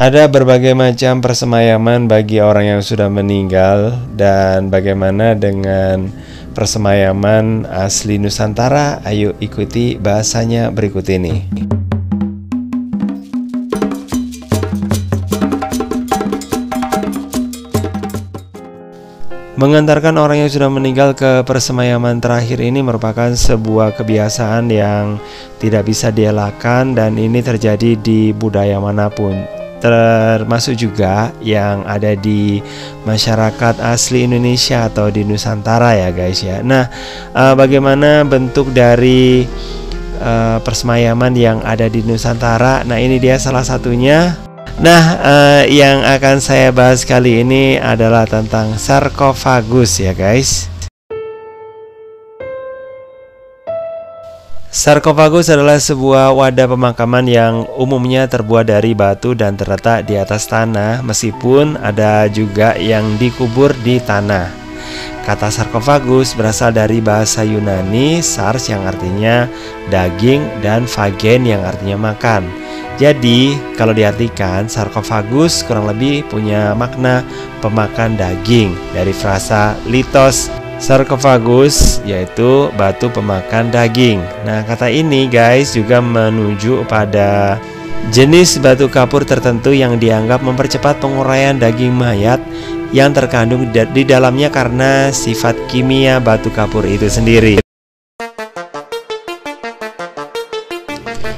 Ada berbagai macam persemayaman bagi orang yang sudah meninggal, dan bagaimana dengan persemayaman asli Nusantara? Ayo ikuti bahasanya berikut ini. Mengantarkan orang yang sudah meninggal ke persemayaman terakhir ini merupakan sebuah kebiasaan yang tidak bisa dielakkan, dan ini terjadi di budaya manapun, termasuk juga yang ada di masyarakat asli Indonesia atau di Nusantara ya guys ya. Nah, bagaimana bentuk dari persemayaman yang ada di Nusantara? Nah, ini dia salah satunya. Nah, yang akan saya bahas kali ini adalah tentang sarkofagus ya guys. Sarkofagus adalah sebuah wadah pemakaman yang umumnya terbuat dari batu dan terletak di atas tanah, meskipun ada juga yang dikubur di tanah. Kata sarkofagus berasal dari bahasa Yunani sars yang artinya daging dan phagen yang artinya makan. Jadi kalau diartikan, sarkofagus kurang lebih punya makna pemakan daging dari frasa litos sarkofagus, yaitu batu pemakan daging. Nah, kata ini guys juga menunjuk pada jenis batu kapur tertentu yang dianggap mempercepat penguraian daging mayat yang terkandung di dalamnya karena sifat kimia batu kapur itu sendiri.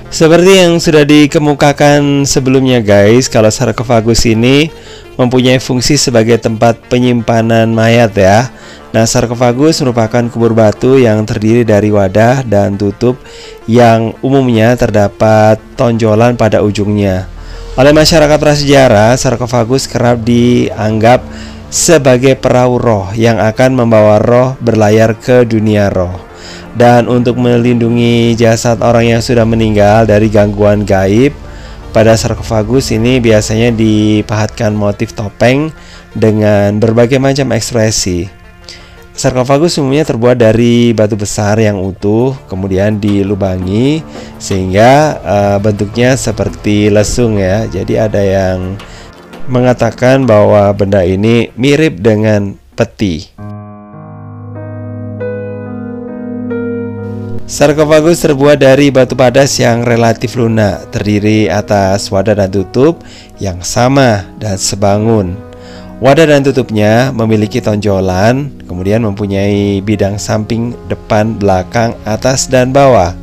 Seperti yang sudah dikemukakan sebelumnya guys, kalau sarkofagus ini mempunyai fungsi sebagai tempat penyimpanan mayat ya. Nah, sarkofagus merupakan kubur batu yang terdiri dari wadah dan tutup yang umumnya terdapat tonjolan pada ujungnya. Oleh masyarakat prasejarah, sarkofagus kerap dianggap sebagai perahu roh yang akan membawa roh berlayar ke dunia roh. Dan untuk melindungi jasad orang yang sudah meninggal dari gangguan gaib, pada sarkofagus ini biasanya dipahatkan motif topeng dengan berbagai macam ekspresi. Sarkofagus umumnya terbuat dari batu besar yang utuh, kemudian dilubangi sehingga bentuknya seperti lesung ya. Jadi ada yang mengatakan bahwa benda ini mirip dengan peti. Sarkofagus terbuat dari batu padas yang relatif lunak, terdiri atas wadah dan tutup yang sama dan sebangun. Wadah dan tutupnya memiliki tonjolan, kemudian mempunyai bidang samping, depan, belakang, atas, dan bawah.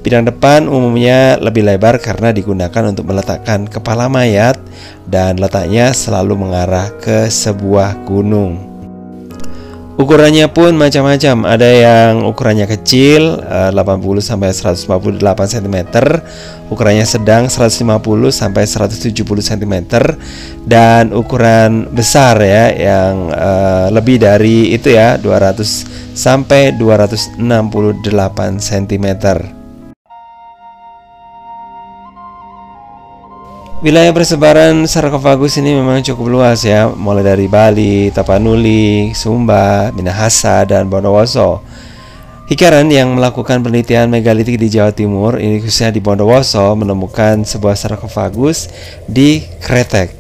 Bidang depan umumnya lebih lebar karena digunakan untuk meletakkan kepala mayat, dan letaknya selalu mengarah ke sebuah gunung. Ukurannya pun macam-macam, ada yang ukurannya kecil 80-158 cm, ukurannya sedang 150-170 cm, dan ukuran besar ya yang lebih dari itu ya 200-268 cm. Wilayah persebaran sarkofagus ini memang cukup luas ya, mulai dari Bali, Tapanuli, Sumba, Minahasa, dan Bondowoso. Hikaran yang melakukan penelitian megalitik di Jawa Timur, ini khususnya di Bondowoso, menemukan sebuah sarkofagus di kretek.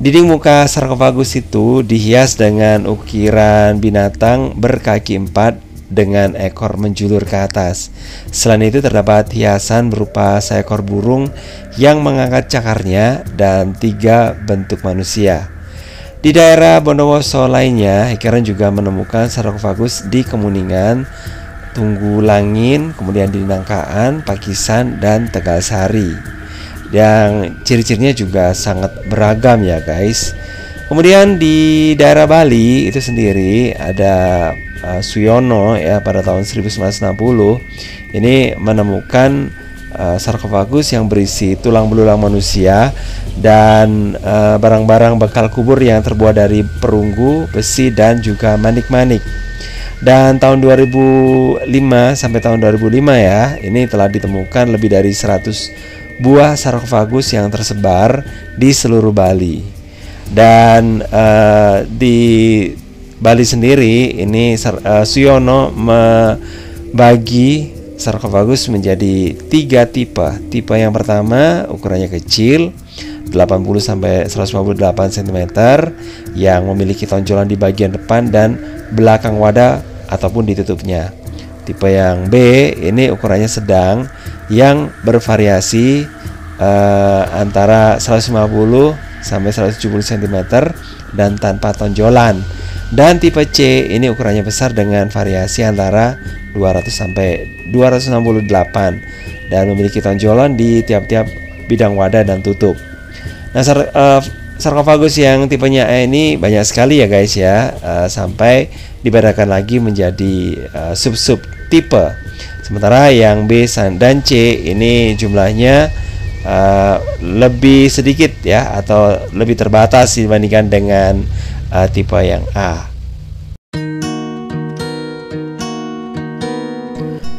Dinding muka sarkofagus itu dihias dengan ukiran binatang berkaki 4 dengan ekor menjulur ke atas. Selain itu terdapat hiasan berupa seekor burung yang mengangkat cakarnya dan 3 bentuk manusia. Di daerah Bondowoso lainnya, Hikaran juga menemukan sarkofagus di Kemuningan, Tunggulangin, kemudian di Nangkaan, Pakisan, dan Tegalsari. Yang ciri-cirinya juga sangat beragam ya guys. Kemudian di daerah Bali itu sendiri ada Suyono ya pada tahun 1960 ini menemukan sarkofagus yang berisi tulang belulang manusia dan barang-barang bekal kubur yang terbuat dari perunggu, besi, dan juga manik-manik. Dan tahun 2005 sampai tahun 2005 ya, ini telah ditemukan lebih dari 100 buah sarkofagus yang tersebar di seluruh Bali. Dan di Bali sendiri ini Suyono membagi sarkofagus menjadi 3 tipe. Tipe yang pertama ukurannya kecil, sampai 158 cm yang memiliki tonjolan di bagian depan dan belakang wadah ataupun ditutupnya. Tipe yang B ini ukurannya sedang yang bervariasi antara 150 sampai 170 cm dan tanpa tonjolan. Dan tipe C ini ukurannya besar dengan variasi antara 200 sampai 268 dan memiliki tonjolan di tiap-tiap bidang wadah dan tutup. Nah, sarkofagus yang tipenya E ini banyak sekali ya guys ya, sampai dibedakan lagi menjadi sub-sub tipe. Sementara yang B dan C ini jumlahnya lebih sedikit ya, atau lebih terbatas dibandingkan dengan tipe yang A.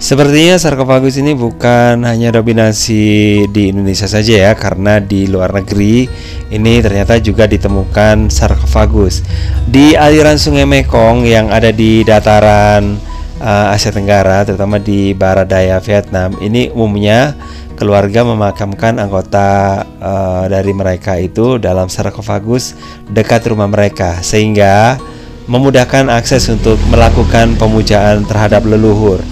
Sepertinya sarkofagus ini bukan hanya dominasi di Indonesia saja ya, karena di luar negeri ini ternyata juga ditemukan sarkofagus di aliran Sungai Mekong yang ada di dataran Asia Tenggara, terutama di barat daya Vietnam. Ini umumnya keluarga memakamkan anggota dari mereka itu dalam sarkofagus dekat rumah mereka, sehingga memudahkan akses untuk melakukan pemujaan terhadap leluhur.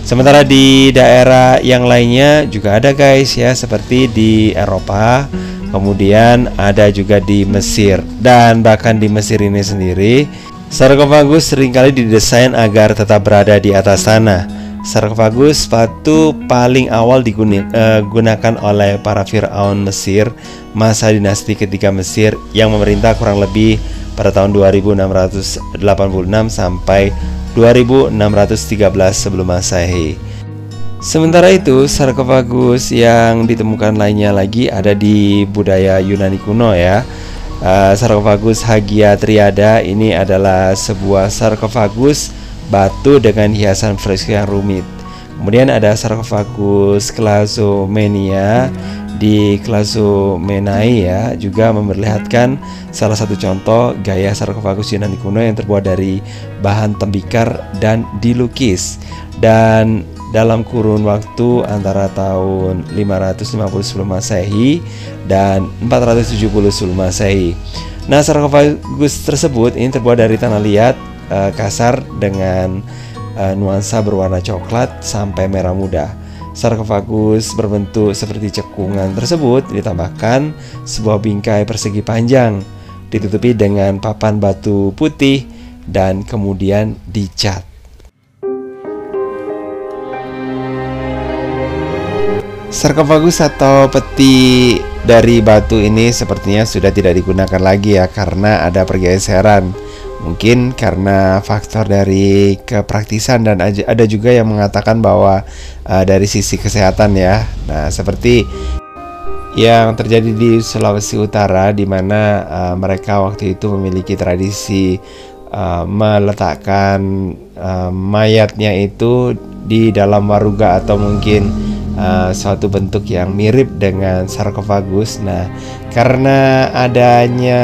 Sementara di daerah yang lainnya juga ada guys ya, seperti di Eropa, kemudian ada juga di Mesir, dan bahkan di Mesir ini sendiri sarkofagus seringkali didesain agar tetap berada di atas tanah. Sarkofagus batu paling awal digunakan oleh para Firaun Mesir masa dinasti ketiga Mesir yang memerintah kurang lebih pada tahun 2686 sampai 2613 sebelum Masehi. Sementara itu, sarkofagus yang ditemukan lainnya lagi ada di budaya Yunani kuno ya. Sarkofagus Hagia Triada ini adalah sebuah sarkofagus batu dengan hiasan fresko yang rumit. Kemudian ada sarkofagus Clazomenia di Clazomenae ya, juga memperlihatkan salah satu contoh gaya sarkofagus Yunani kuno yang terbuat dari bahan tembikar dan dilukis, dan dalam kurun waktu antara tahun 550 sebelum Masehi dan 470 sebelum Masehi. Nah, sarkofagus tersebut ini terbuat dari tanah liat kasar dengan nuansa berwarna coklat sampai merah muda. Sarkofagus berbentuk seperti cekungan tersebut ditambahkan sebuah bingkai persegi panjang, ditutupi dengan papan batu putih dan kemudian dicat. Sarkofagus atau peti dari batu ini sepertinya sudah tidak digunakan lagi ya, karena ada pergeseran. Mungkin karena faktor dari kepraktisan, dan ada juga yang mengatakan bahwa dari sisi kesehatan ya. Nah, seperti yang terjadi di Sulawesi Utara, di mana mereka waktu itu memiliki tradisi meletakkan mayatnya itu di dalam waruga atau mungkin suatu bentuk yang mirip dengan sarkofagus. Nah, karena adanya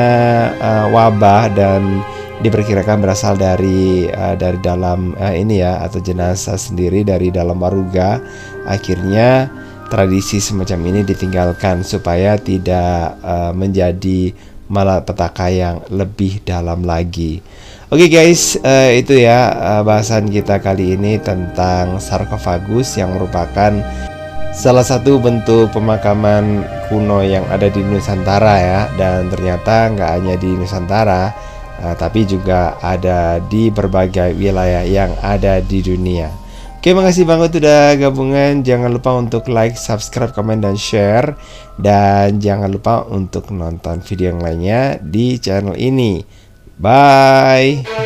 wabah dan diperkirakan berasal dari dalam ini ya, atau jenazah sendiri dari dalam waruga, akhirnya tradisi semacam ini ditinggalkan supaya tidak menjadi malapetaka yang lebih dalam lagi. Oke guys, itu ya bahasan kita kali ini tentang sarkofagus yang merupakan salah satu bentuk pemakaman kuno yang ada di Nusantara ya, dan ternyata nggak hanya di Nusantara, tapi juga ada di berbagai wilayah yang ada di dunia. Oke, makasih banget udah gabungan. Jangan lupa untuk like, subscribe, komen, dan share. Dan jangan lupa untuk nonton video yang lainnya di channel ini. Bye.